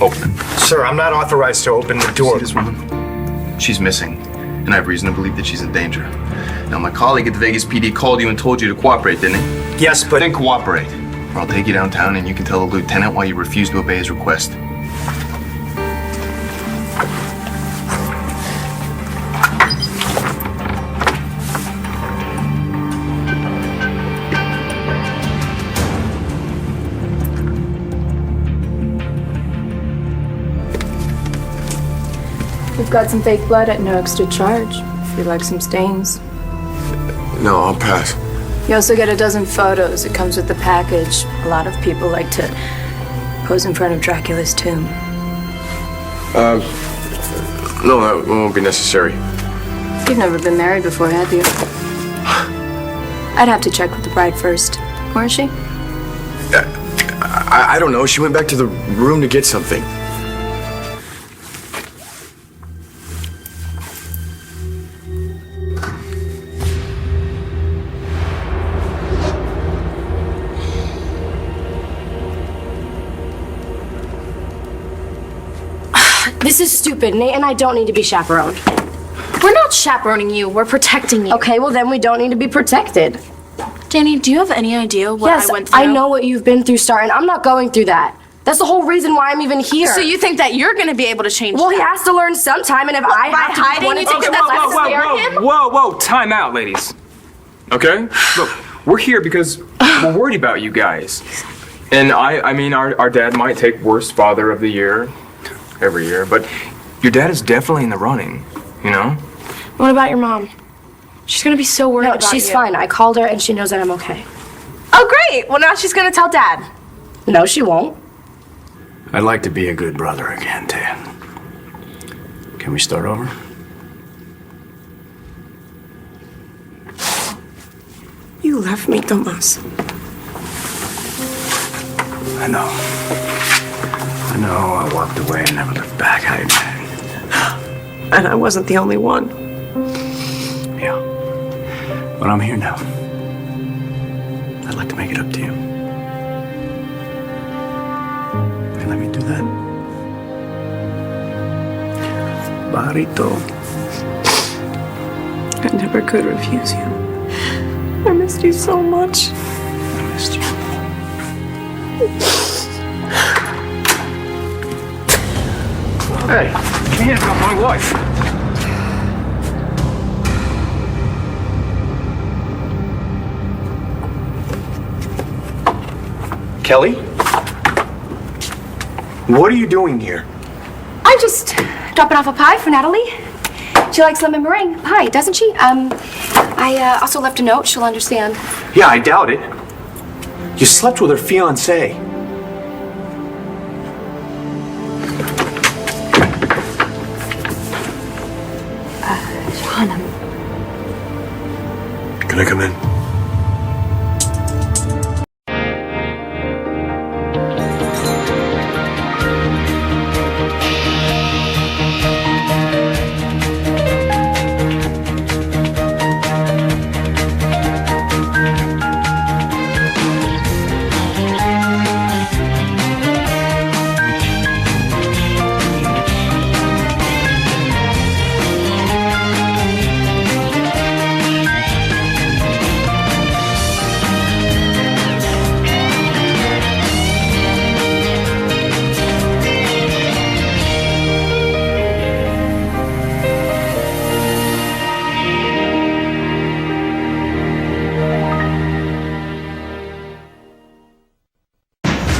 Open it. Sir, I'm not authorized to open the door. See this woman? She's missing, and I have reason to believe that she's in danger. Now, my colleague at the Vegas PD called you and told you to cooperate, didn't he? Yes, but... Then cooperate, or I'll take you downtown and you can tell the lieutenant why you refused to obey his request. We've got some fake blood at no extra charge, if you'd like some stains. No, I'll pass. You also get a dozen photos. It comes with the package. A lot of people like to pose in front of Dracula's tomb. No, that won't be necessary. You've never been married before, have you? I'd have to check with the bride first. Weren't she? I don't know. She went back to the room to get something. This is stupid. Nate and I don't need to be chaperoned. We're not chaperoning you. We're protecting you. Okay, well then we don't need to be protected. Danny, do you have any idea what Yes, I went through? I know what you've been through, Star, and I'm not going through that. That's the whole reason why I'm even here. So you think that you're going to be able to change Well, that? he has to learn sometime, and if I by have to hiding, want you to think take that's that to scare him? Whoa, time out, ladies. Okay? Look, we're here because we're worried about you guys. And I mean, our dad might take worst father of the year every year, but your dad is definitely in the running, you know? What about your mom? She's going to be so worried about she's you. fine. I called her, and she knows that I'm okay. Oh, great. Well, now she's going to tell Dad. No, she won't. I'd like to be a good brother again, Tan. Can we start over? You left me, Tomas. I know. I walked away and never looked back. And I wasn't the only one. Yeah. But I'm here now. I'd like to make it up to you. Can let me do that? Barito. I never could refuse you. I missed you so much. I missed you. Hey, you can't help my wife. Kelly? What are you doing here? I'm just dropping off a pie for Natalie. She likes lemon meringue pie, doesn't she? I also left a note. She'll understand. Yeah, I doubt it. You slept with her fiancé. Can I come in?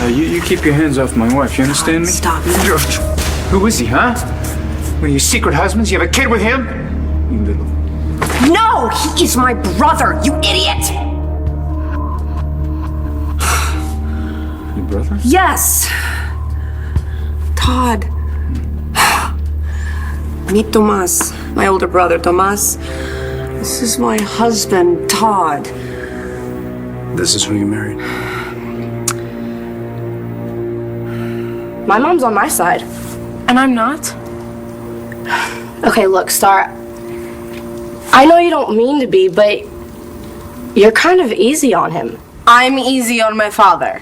You keep your hands off my wife, you understand me? Stop. Who is he, huh? One of your secret husbands? You have a kid with him? You little... No, he is my brother, you idiot! Your brother? Yes. Todd. Meet Tomas, my older brother, Tomas. This is my husband, Todd. This is who you married? My mom's on my side. And I'm not? Okay, look, Star. I know you don't mean to be, but you're kind of easy on him. I'm easy on my father.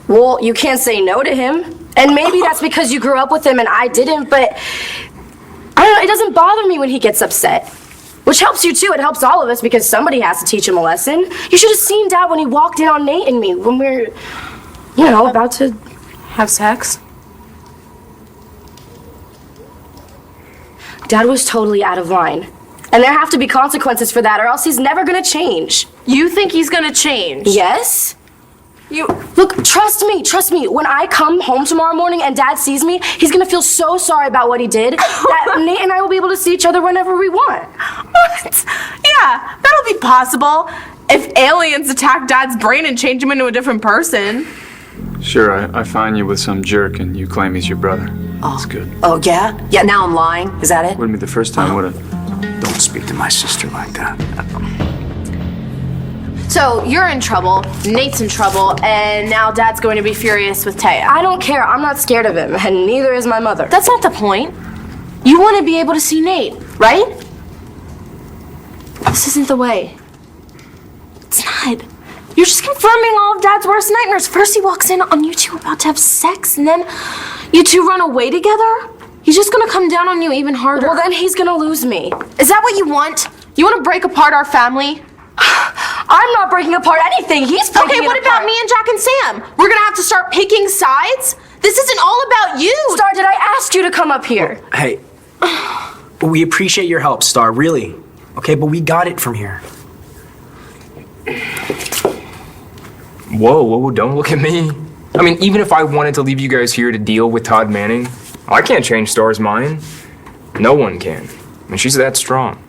Well, you can't say no to him. And maybe that's because you grew up with him and I didn't, but I don't know, it doesn't bother me when he gets upset. Which helps you too, it helps all of us because somebody has to teach him a lesson. You should have seen Dad when he walked in on Nate and me when we were, about to Have sex? Dad was totally out of line. And there have to be consequences for that or else he's never gonna change. You think he's gonna change? Yes? You. Look, trust me. When I come home tomorrow morning and Dad sees me, he's gonna feel so sorry about what he did that Nate and I will be able to see each other whenever we want. What? Yeah, that'll be possible. If aliens attack Dad's brain and change him into a different person. Sure, I find you with some jerk and you claim he's your brother. That's good. Oh, yeah? Yeah, now I'm lying. Is that it? Wouldn't be the first time, would it? Don't speak to my sister like that. So you're in trouble, Nate's in trouble, and now Dad's going to be furious with Taya. I don't care. I'm not scared of him, and neither is my mother. That's not the point. You want to be able to see Nate, right? This isn't the way. It's not. You're just confirming all of Dad's worst nightmares. First he walks in on you two about to have sex, and then you two run away together? He's just gonna come down on you even harder. Well, then he's gonna lose me. Is that what you want? You want to break apart our family? I'm not breaking apart anything. He's breaking Okay, what it about apart. me and Jack and Sam? We're gonna have to start picking sides? This isn't all about you! Star, did I ask you to come up here? Hey, we appreciate your help, Star, really. Okay, but we got it from here. Whoa, don't look at me. I mean, even if I wanted to leave you guys here to deal with Todd Manning, I can't change Star's mind. No one can. I mean, she's that strong.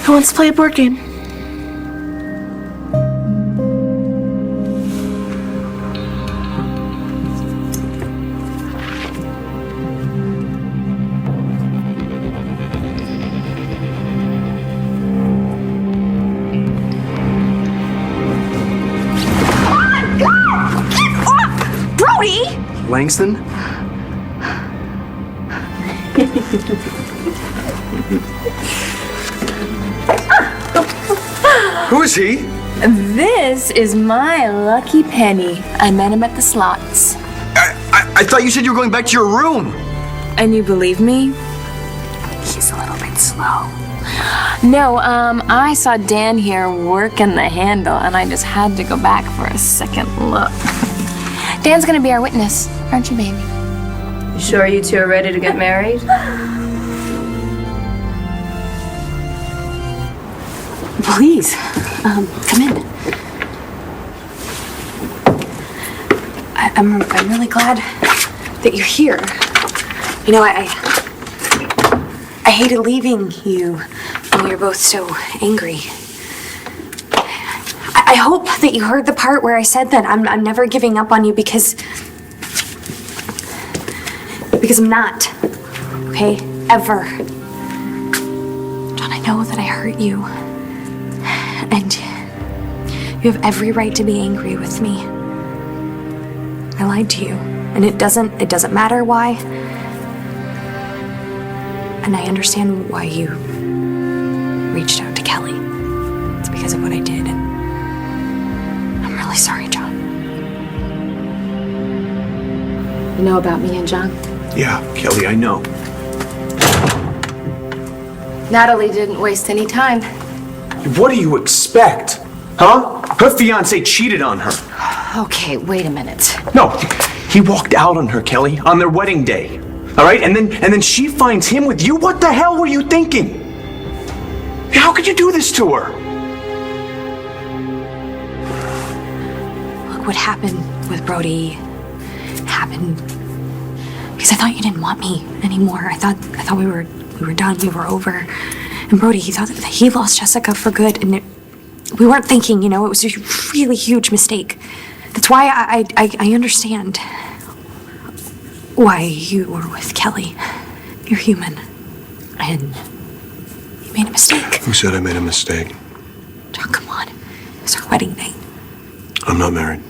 Who wants to play a board game? Langston? Who is he? This is my lucky penny. I met him at the slots. I thought you said you were going back to your room. And you believe me? He's a little bit slow. No, I saw Dan here working the handle, and I just had to go back for a second look. Dan's gonna be our witness, aren't you, baby? You sure you two are ready to get married? Please, come in. I'm really glad that you're here. You know, I hated leaving you when we were both so angry. I hope that you heard the part where I said that I'm never giving up on you because I'm not. Okay? Ever. John, I know that I hurt you. And you have every right to be angry with me. I lied to you. And it doesn't matter why. And I understand why you reached out to Kelly. It's because of what I did. And I'm really sorry, John. You know about me and John? Yeah, Kelly, I know. Natalie didn't waste any time. What do you expect? Huh? Her fiance cheated on her. Okay, wait a minute. No, he walked out on her, Kelly, on their wedding day. All right, and then she finds him with you. What the hell were you thinking? How could you do this to her? Look, what happened with Brody happened because I thought you didn't want me anymore. I thought we were done. We were over. And Brody, he thought that he lost Jessica for good, and we weren't thinking. It was a really huge mistake. That's why I understand why you were with Kelly. You're human, and you made a mistake. Who said I made a mistake? John, come on. It was our wedding night. I'm not married.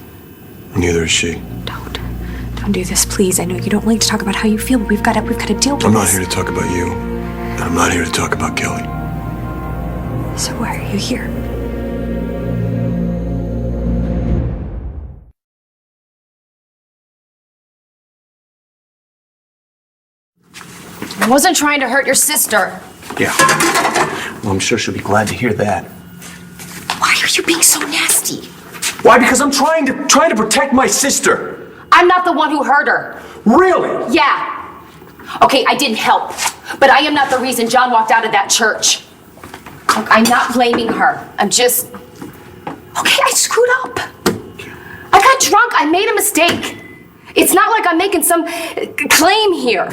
Neither is she. Don't do this, please. I know you don't like to talk about how you feel, but we've got to deal with this. I'm not here to talk about you. And I'm not here to talk about Kelly. So why are you here? wasn't trying to hurt your sister. Yeah. Well, I'm sure she'll be glad to hear that. Why are you being so nasty? Why? Because I'm trying to protect my sister. I'm not the one who hurt her. Really? Yeah. Okay, I didn't help, but I am not the reason John walked out of that church. Look, I'm not blaming her. I'm just... Okay, I screwed up. I got drunk. I made a mistake. It's not like I'm making some claim here.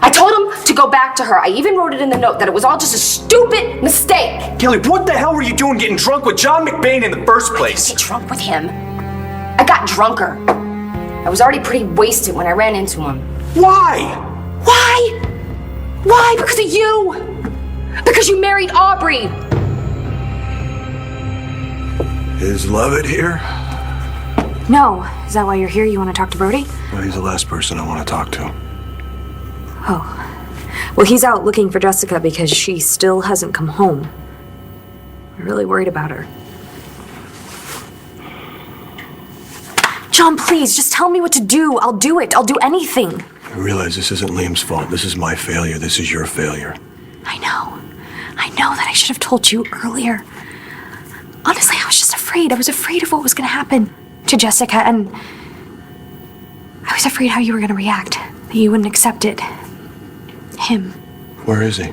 I told him to go back to her. I even wrote it in the note that it was all just a stupid mistake. Kelly, what the hell were you doing getting drunk with John McBain in the first place? I didn't get drunk with him. I got drunker. I was already pretty wasted when I ran into him. Why? Why? Why? Because of you. Because you married Aubrey. Is Lovett here? No. Is that why you're here? You want to talk to Brody? Well, he's the last person I want to talk to. Oh. Well, he's out looking for Jessica because she still hasn't come home. We're really worried about her. John, please, just tell me what to do. I'll do it. I'll do anything. I realize this isn't Liam's fault. This is my failure. This is your failure. I know. I know that I should have told you earlier. Honestly, I was just afraid. I was afraid of what was going to happen to Jessica, and I was afraid how you were going to react, that you wouldn't accept it. Him. Where is he?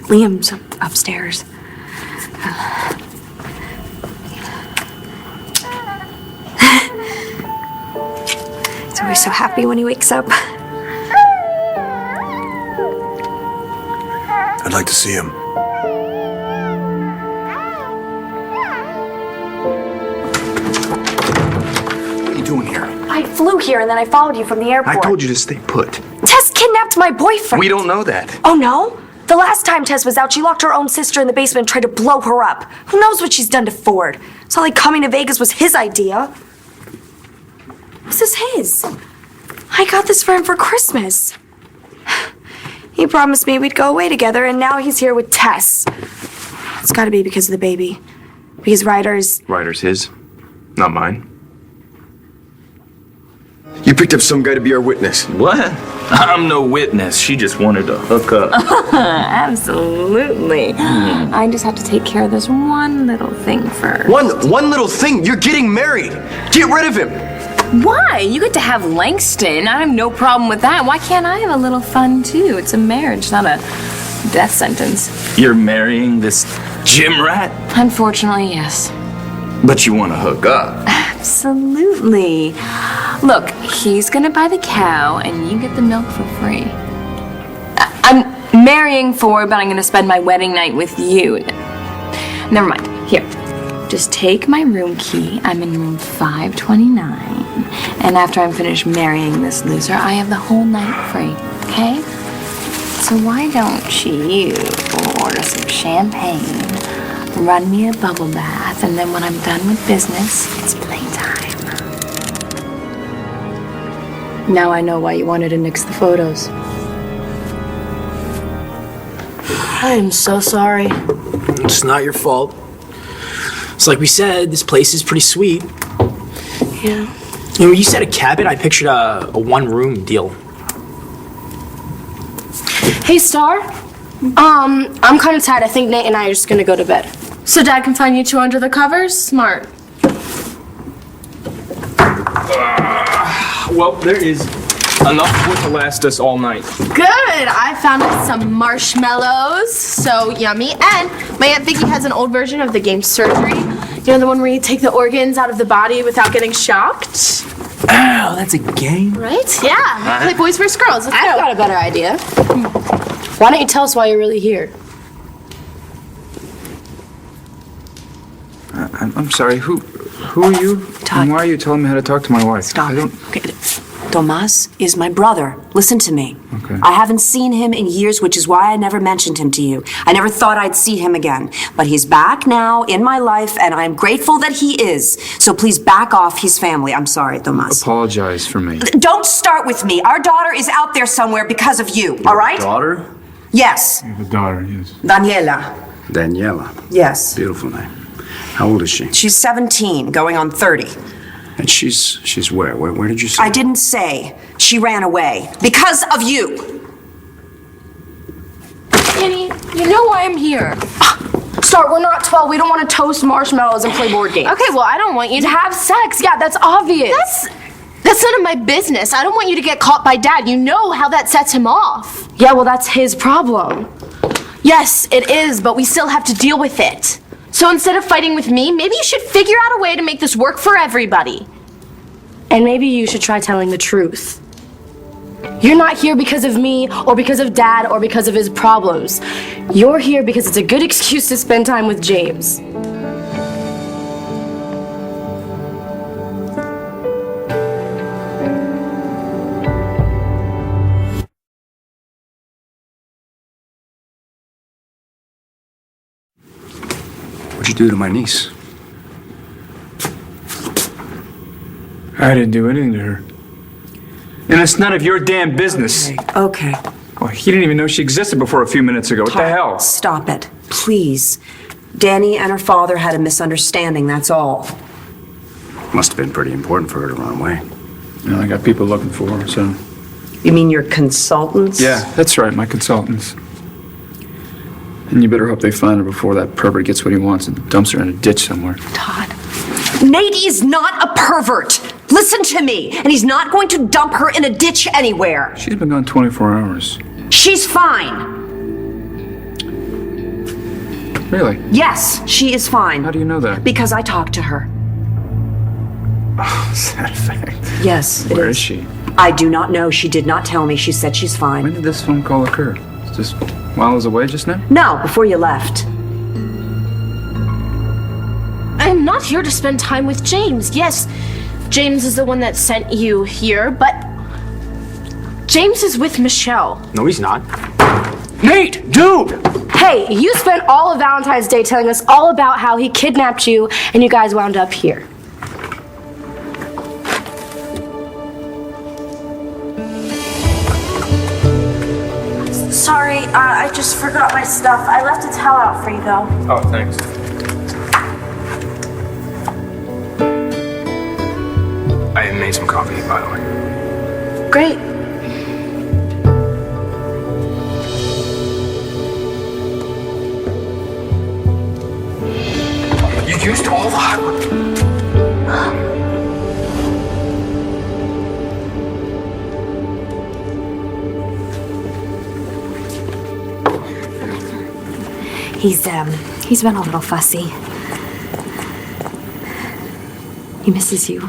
Liam's upstairs. He's always so happy when he wakes up. I'd like to see him. What are you doing here? I flew here and then I followed you from the airport. I told you to stay put. Tess kidnapped my boyfriend. We don't know that. Oh, no? The last time Tess was out, she locked her own sister in the basement and tried to blow her up. Who knows what she's done to Ford? It's not like coming to Vegas was his idea. This is his. I got this for him for Christmas. He promised me we'd go away together, and now he's here with Tess. It's gotta be because of the baby. Because Ryder's... Ryder's his, not mine. You picked up some guy to be our witness. What? I'm no witness. She just wanted to hook up. Absolutely. I just have to take care of this one little thing first. One little thing. You're getting married. Get rid of him. Why? You get to have Langston. I have no problem with that. Why can't I have a little fun too? It's a marriage, not a death sentence. You're marrying this gym rat? Unfortunately, yes. But you want to hook up. Absolutely. Look, he's gonna buy the cow and you get the milk for free. I'm marrying Ford, but I'm gonna spend my wedding night with you. Never mind. Here. Just take my room key. I'm in room 529. And after I'm finished marrying this loser, I have the whole night free, okay? So why don't you order some champagne, run me a bubble bath, and then when I'm done with business, it's playtime. Now I know why you wanted to nix the photos. I am so sorry. It's not your fault. It's like we said, this place is pretty sweet. Yeah. You know, when you said a cabin, I pictured a one-room deal. Hey, Star. I'm kind of tired. I think Nate and I are just gonna go to bed. So Dad can find you two under the covers? Smart. Well, there is enough wood to last us all night. Good! I found us some marshmallows. So yummy. And my Aunt Vicky has an old version of the game Surgery. You know, the one where you take the organs out of the body without getting shocked? Oh, that's a game? Right? Yeah. Play Boys vs. Girls. Let's I've go. got a better idea. Why don't you tell us why you're really here? I'm sorry, who are you? Todd. And why are you telling me how to talk to my wife? Stop. I don't... Okay. Tomas is my brother. Listen to me. Okay. I haven't seen him in years, which is why I never mentioned him to you. I never thought I'd see him again. But he's back now in my life, and I'm grateful that he is. So please back off. He's family. I'm sorry, Tomas. Apologize for me. Don't start with me. Our daughter is out there somewhere because of you, all right? Daughter? Yes. The daughter, yes. Daniela. Daniela. Yes. Beautiful name. How old is she? She's 17, going on 30. And she's where? Where did you say? I didn't say. She ran away. Because of you. You know why I'm here. Star, we're not 12. We don't want to toast marshmallows and play board games. Okay, well, I don't want you To to have sex, yeah, that's obvious. That's none of my business. I don't want you to get caught by Dad. You know how that sets him off. Yeah, well, that's his problem. Yes, it is, but we still have to deal with it. So instead of fighting with me, maybe you should figure out a way to make this work for everybody. And maybe you should try telling the truth. You're not here because of me, or because of Dad, or because of his problems. You're here because it's a good excuse to spend time with James. What'd you do to my niece? I didn't do anything to her. And it's none of your damn business. Okay. Well, he didn't even know she existed before a few minutes ago. What the hell? Stop it, please. Danny and her father had a misunderstanding, that's all. Must have been pretty important for her to run away. You know, I got people looking for her, so. You mean your consultants? Yeah, that's right, my consultants. And you better hope they find her before that pervert gets what he wants and dumps her in a ditch somewhere. Todd. Nate is not a pervert. Listen to me. And he's not going to dump her in a ditch anywhere. She's been gone 24 hours. She's fine. Really? Yes, she is fine. How do you know that? Because I talked to her. Oh, is that a fact? Yes, it Where is she? I do not know. She did not tell me. She said she's fine. When did this phone call occur? Just while I was away just now? No, before you left. I'm not here to spend time with James. Yes, James is the one that sent you here, but James is with Michelle. No, he's not. Nate, dude! Hey, you spent all of Valentine's Day telling us all about how he kidnapped you and you guys wound up here. Sorry, I just forgot my stuff. I left a towel out for you, though. Oh, thanks. I made some coffee, by the way. Great. You used all the hot one. He's been a little fussy. He misses you.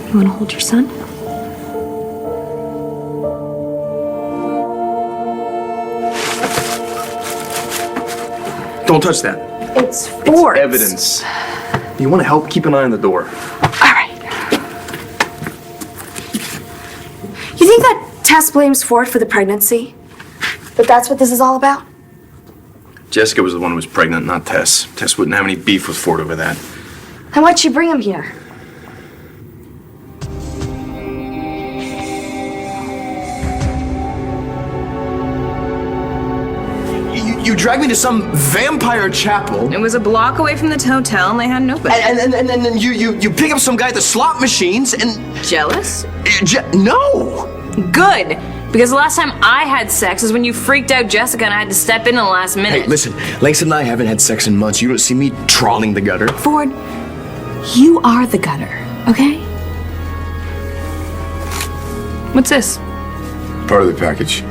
You want to hold your son? Don't touch that. It's force. Evidence. You want to help? Keep an eye on the door. You think that Tess blames Ford for the pregnancy? But that's what this is all about? Jessica was the one who was pregnant, not Tess. Tess wouldn't have any beef with Ford over that. Then why'd she bring him here? You dragged me to some vampire chapel. It was a block away from the hotel and they had nobody. And then you pick up some guy at the slot machines and... Jealous? No! Good. Because the last time I had sex is when you freaked out Jessica and I had to step in the last minute. Hey, listen, Langston and I haven't had sex in months. You don't see me trawling the gutter. Ford, you are the gutter, okay? What's this? Part of the package.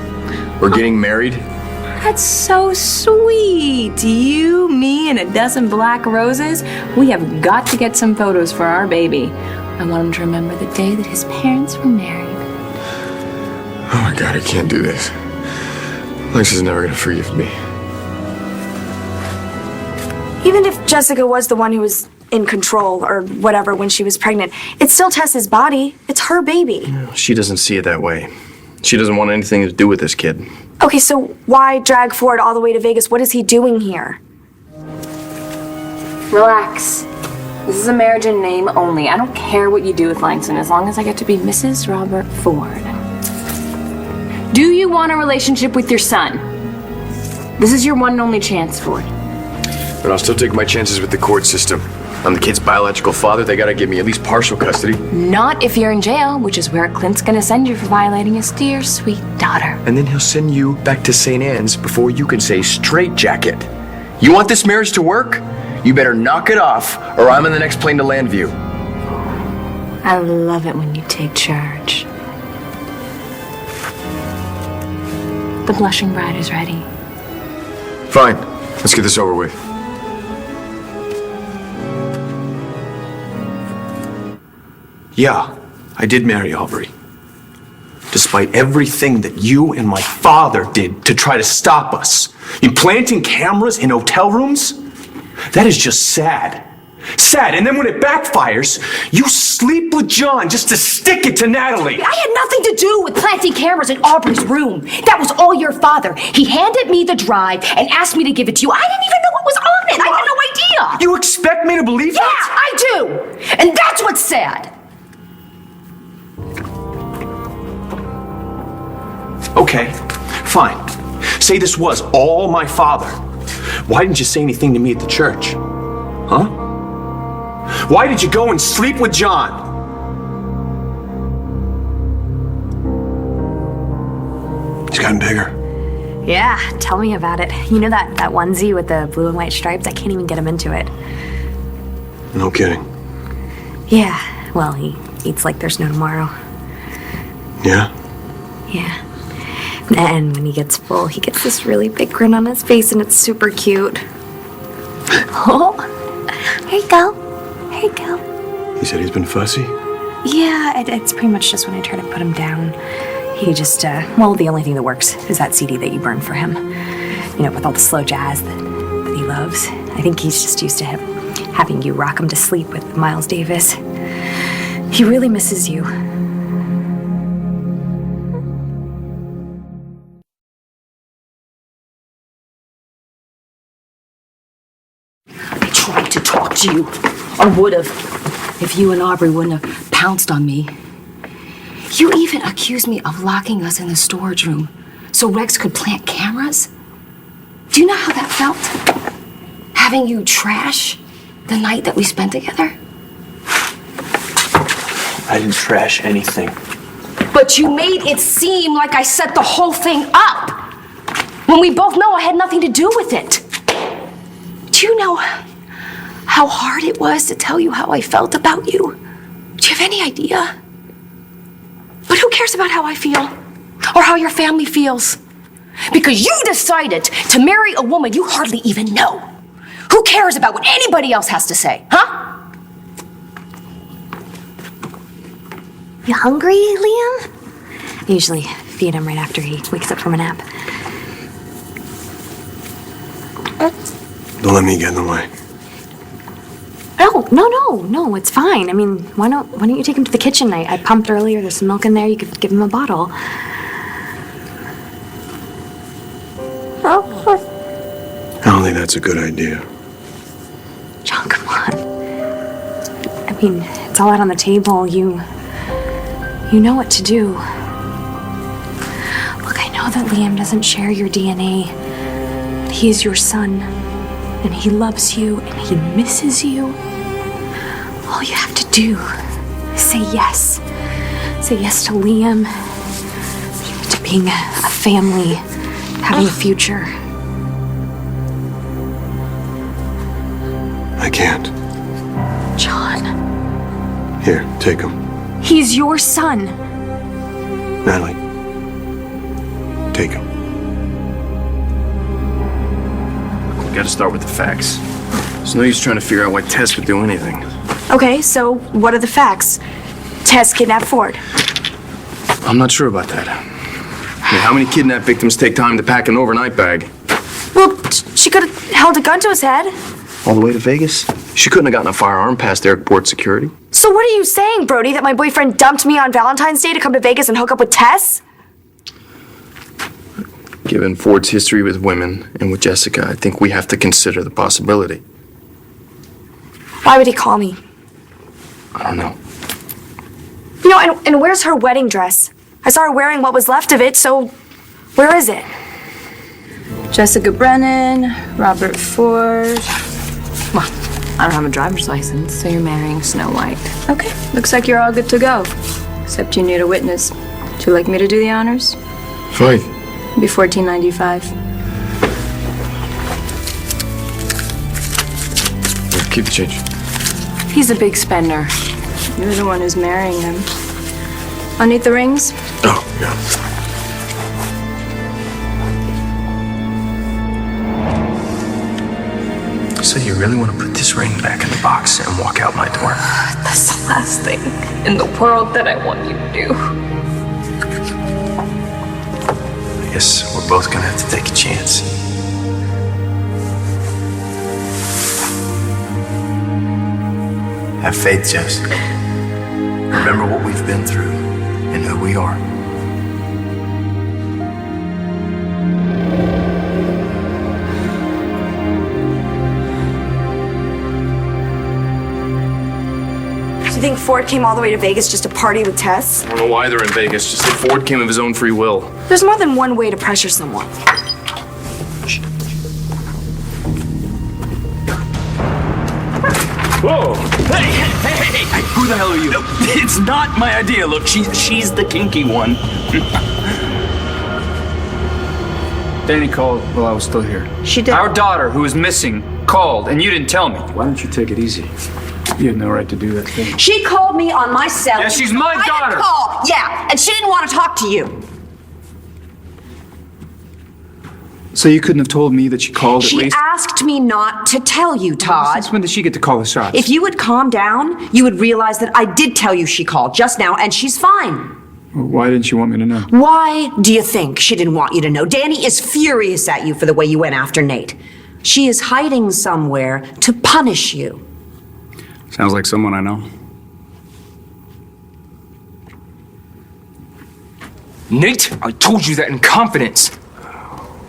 We're getting married. That's so sweet. You, me, and a dozen black roses. We have got to get some photos for our baby. I want him to remember the day that his parents were married. Oh my God, I can't do this. Lex is never gonna forgive me. Even if Jessica was the one who was in control or whatever when she was pregnant, it's still Tess's body. It's her baby. She doesn't see it that way. She doesn't want anything to do with this kid. Okay, so why drag Ford all the way to Vegas? What is he doing here? Relax. This is a marriage in name only. I don't care what you do with Langston as long as I get to be Mrs. Robert Ford. Do you want a relationship with your son? This is your one and only chance, Ford. But I'll still take my chances with the court system. I'm the kid's biological father. They gotta give me at least partial custody. Not if you're in jail, which is where Clint's gonna send you for violating his dear, sweet daughter. And then he'll send you back to St. Anne's before you can say straitjacket. You want this marriage to work? You better knock it off, or I'm in the next plane to Landview. I love it when you take charge. The blushing bride is ready. Fine. Let's get this over with. Yeah, I did marry Aubrey. Despite everything that you and my father did to try to stop us. You planting cameras in hotel rooms? That is just sad. Sad, and then when it backfires, you sleep with John just to stick it to Natalie. I had nothing to do with planting cameras in Aubrey's room. That was all your father. He handed me the drive and asked me to give it to you. I didn't even know what was on it. I had no idea. You expect me to believe that? Yeah, I do. And that's what's sad. Okay, fine. Say this was all my father. Why didn't you say anything to me at the church? Huh? Why did you go and sleep with John? He's gotten bigger. Yeah, tell me about it. You know that onesie with the blue and white stripes? I can't even get him into it. No kidding. Yeah, well, he eats like there's no tomorrow. Yeah? Yeah. And when he gets full, he gets this really big grin on his face, and it's super cute. Oh, here you go. Here you go. He said he's been fussy? Yeah, it's pretty much just when I try to put him down. He just, well, the only thing that works is that CD that you burned for him. You know, with all the slow jazz that he loves. I think he's just used to having you rock him to sleep with Miles Davis. He really misses you. I tried to talk to you, or would have, if you and Aubrey wouldn't have pounced on me. You even accused me of locking us in the storage room so Rex could plant cameras. Do you know how that felt? Having you trash the night that we spent together? I didn't trash anything. But you made it seem like I set the whole thing up, when we both know I had nothing to do with it. Do you know how hard it was to tell you how I felt about you? Do you have any idea? But who cares about how I feel? Or how your family feels? Because you decided to marry a woman you hardly even know. Who cares about what anybody else has to say, huh? You hungry, Liam? I usually feed him right after he wakes up from a nap. Don't let me get in the way. Oh, no, it's fine. I mean, why don't you take him to the kitchen? I pumped earlier, there's some milk in there, you could give him a bottle. I don't think that's a good idea. John, come on. I mean, it's all out on the table. You know what to do. Look, I know that Liam doesn't share your DNA, but he is your son, and he loves you, and he misses you. All you have to do is say yes. Say yes to Liam, to being a family, having a future. I can't. John. Here, take him. He's your son. Natalie, take him. We gotta start with the facts. There's no use trying to figure out why Tess would do anything. Okay, so what are the facts? Tess kidnapped Ford. I'm not sure about that. I mean, how many kidnapped victims take time to pack an overnight bag? Well, she could have held a gun to his head. All the way to Vegas? She couldn't have gotten a firearm past airport security. So what are you saying, Brody, that my boyfriend dumped me on Valentine's Day to come to Vegas and hook up with Tess? Given Ford's history with women and with Jessica, I think we have to consider the possibility. Why would he call me? I don't know. You know, and where's her wedding dress? I saw her wearing what was left of it, so where is it? Jessica Brennan, Robert Ford. I don't have a driver's license, so you're marrying Snow White. Okay, looks like you're all good to go. Except you need a witness. Would you like me to do the honors? Fine. Be 1495. Yeah, keep the change. He's a big spender. You're the one who's marrying him. Underneath the rings? Oh, yeah. So you really want to put this ring back in the box and walk out my door? That's the last thing in the world that I want you to do. I guess we're both gonna have to take a chance. Have faith, Jess. Remember what we've been through and who we are. Do you think Ford came all the way to Vegas just to party with Tess? I don't know why they're in Vegas. Just that Ford came of his own free will. There's more than one way to pressure someone. Whoa! Hey! Who the hell are you? No, it's not my idea. Look, she's the kinky one. Danny called while I was still here. She did. Our daughter, who was missing, called, and you didn't tell me. Why don't you take it easy? You had no right to do that thing. She called me on my cell. Yeah, she's my daughter. I didn't call. Yeah, and she didn't want to talk to you. So you couldn't have told me that she called at She least? asked me not to tell you, Todd. Since when did she get to call the shots? If you would calm down, you would realize that I did tell you she called just now, and she's fine. Why didn't you want me to know? Why do you think she didn't want you to know? Danny is furious at you for the way you went after Nate. She is hiding somewhere to punish you. Sounds like someone I know. Nate, I told you that in confidence.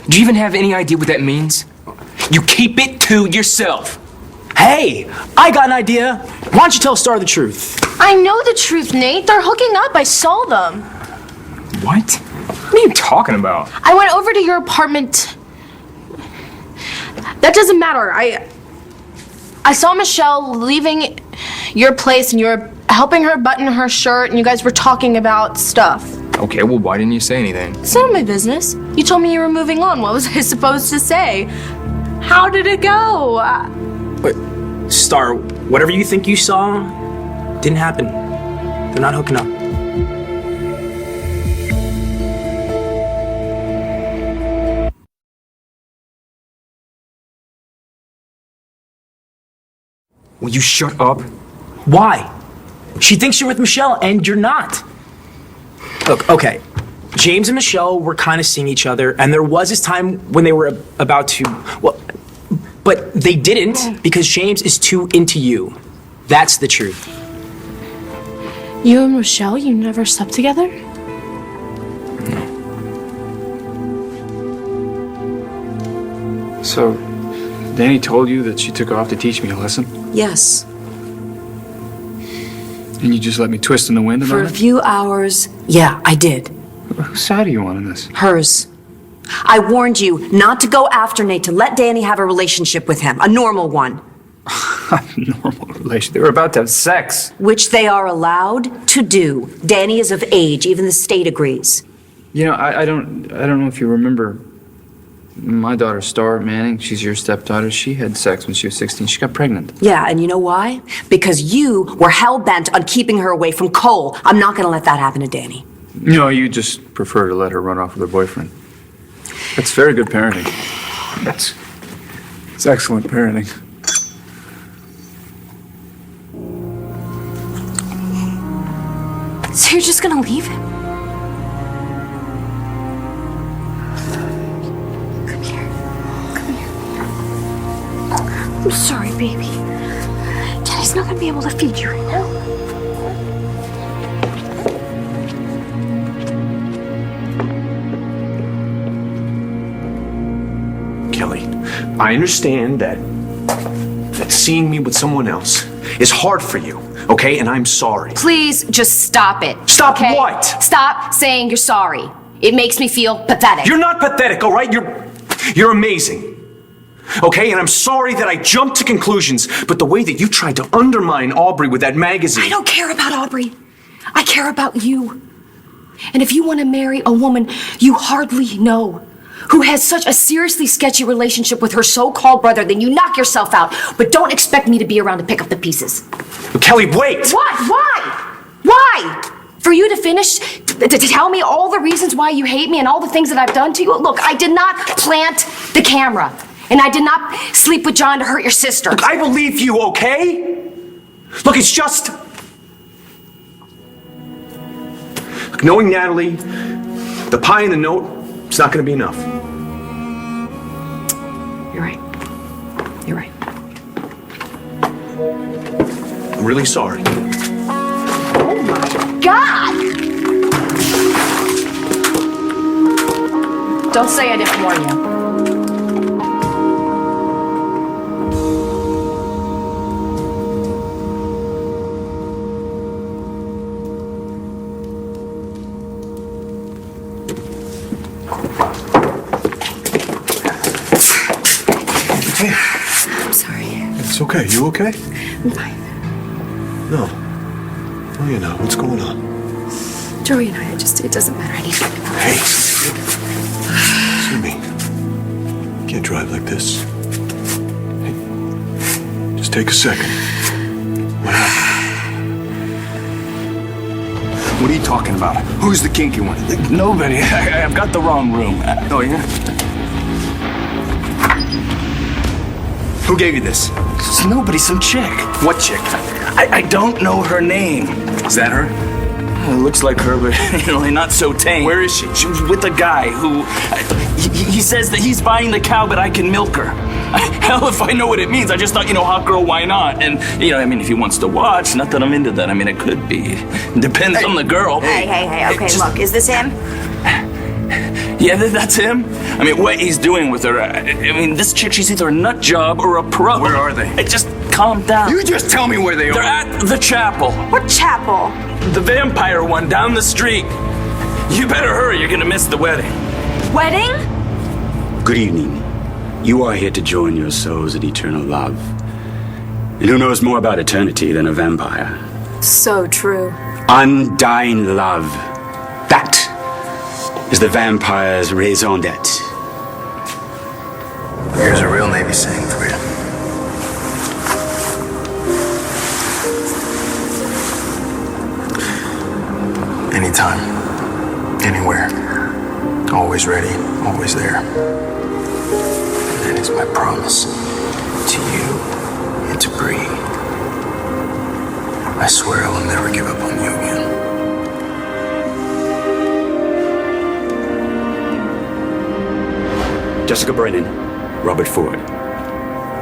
Do you even have any idea what that means? You keep it to yourself. Hey, I got an idea. Why don't you tell Star the truth? I know the truth, Nate. They're hooking up. I saw them. What? What are you talking about? I went over to your apartment. That doesn't matter. I saw Michelle leaving your place and you were helping her button her shirt and you guys were talking about stuff. Okay, well, why didn't you say anything? It's none of my business. You told me you were moving on. What was I supposed to say? How did it go? But, Star, whatever you think you saw didn't happen. They're not hooking up. Will you shut up? Why? She thinks you're with Michelle, and you're not. Look, okay. James and Michelle were kind of seeing each other, and there was this time when they were about to, well, but they didn't because James is too into you. That's the truth. You and Michelle, you never slept together? So, Danny told you that she took off to teach me a lesson? Yes. And you just let me twist in the wind For about a it? few hours, yeah, I did. Whose side are you on in this? Hers. I warned you not to go after Nate, to let Danny have a relationship with him, a normal one. Normal relation. They were about to have sex. Which they are allowed to do. Danny is of age, even the state agrees. You know, I don't know if you remember my daughter, Star Manning. She's your stepdaughter. She had sex when she was 16. She got pregnant. Yeah, and you know why? Because you were hell-bent on keeping her away from Cole. I'm not gonna let that happen to Danny. No, you just prefer to let her run off with her boyfriend. That's very good parenting. It's excellent parenting. So you're just gonna leave him? Come here. Come here. I'm sorry, baby. Daddy's not gonna be able to feed you right now. Kelly, I understand that seeing me with someone else is hard for you, okay? And I'm sorry. Please just stop it. Stop okay? what? Stop saying you're sorry. It makes me feel pathetic. You're not pathetic, all right? You're amazing. Okay, and I'm sorry that I jumped to conclusions, but the way that you tried to undermine Aubrey with that magazine. I don't care about Aubrey. I care about you. And if you want to marry a woman you hardly know, who has such a seriously sketchy relationship with her so-called brother, then you knock yourself out. But don't expect me to be around to pick up the pieces. But Kelly, wait! What? Why? Why? For you to finish, to tell me all the reasons why you hate me and all the things that I've done to you? Look, I did not plant the camera. And I did not sleep with John to hurt your sister. Look, I believe you, okay? Look, it's just... Look, knowing Natalie, the pie and the note, it's not going to be enough. You're right. You're right. I'm really sorry. Oh my God! Don't say I didn't warn you. I'm sorry. It's okay. You okay? I'm fine. No. No, you're not. What's going on? Joey and I, it doesn't matter. I need to know. Hey. Listen to me. You can't drive like this. Hey. Just take a second. What happened? What are you talking about? Who's the kinky one? Nobody. I've got the wrong room. Oh, yeah? Who gave you this? It's nobody, some chick. What chick? I don't know her name. Is that her? It looks like her, but not so tame. Where is she? She was with a guy who... He says that he's buying the cow, but I can milk her. Hell, if I know what it means. I just thought, hot girl, why not? And, if he wants to watch, not that I'm into that. It could be. Depends on the girl. Hey, okay, look, is this him? Yeah, that's him. What he's doing with her. This chick, she's either a nut job or a pro. Where are they? Just calm down. You just tell me where they are. They're at the chapel. What chapel? The vampire one down the street. You better hurry, you're gonna miss the wedding. Wedding? Good evening. You are here to join your souls in eternal love. And who knows more about eternity than a vampire? So true. Undying love. That is the vampire's raison d'etre. Here's a real Navy saying for you. Anytime, anywhere, always ready, always there. And that is my promise to you and to Bree. I swear I will never give up on you again. Jessica Brennan, Robert Ford.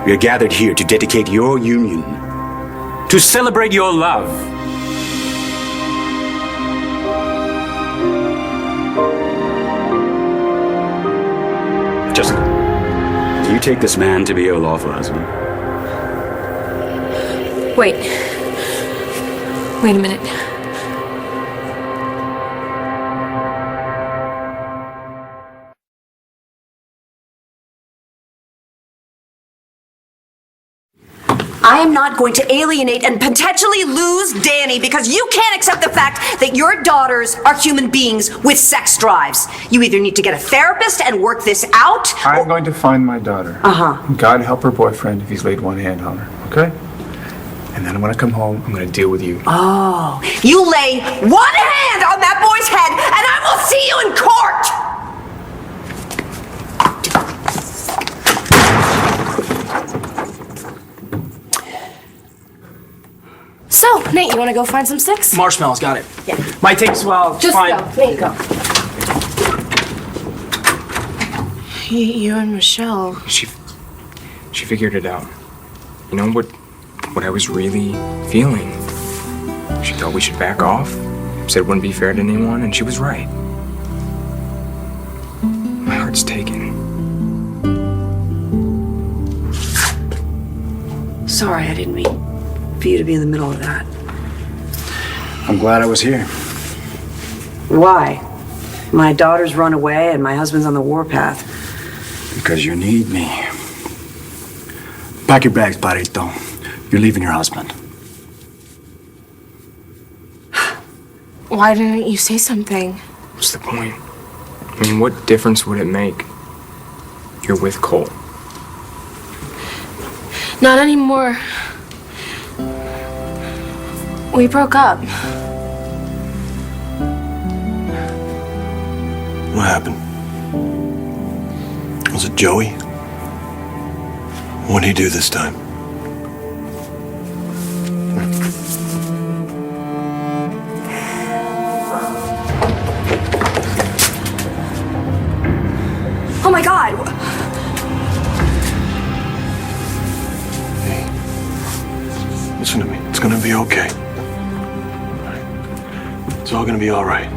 We are gathered here to dedicate your union, to celebrate your love. Jessica, do you take this man to be your lawful husband? Wait a minute. I am not going to alienate and potentially lose Danny because you can't accept the fact that your daughters are human beings with sex drives. You either need to get a therapist and work this out. I'm going to find my daughter. God help her boyfriend if he's laid one hand on her, okay? And then when I come home, I'm going to deal with you. Oh, you lay one hand on that boy's head and I will see you in court! So, Nate, you want to go find some sticks? Marshmallows, got it. Yeah. Might take us a while. Just fine. go. Nate, go. You and Michelle. She figured it out. You know what I was really feeling? She thought we should back off, said it wouldn't be fair to anyone, and she was right. My heart's taken. Sorry, I didn't mean for you to be in the middle of that. I'm glad I was here. Why? My daughter's run away and my husband's on the warpath. Because you need me. Pack your bags, Barito. You're leaving your husband. Why didn't you say something? What's the point? I mean, what difference would it make? You're with Cole. Not anymore. We broke up. What happened? Was it Joey? What'd he do this time? Oh my God! Hey, listen to me. It's gonna be okay. It's all gonna be all right.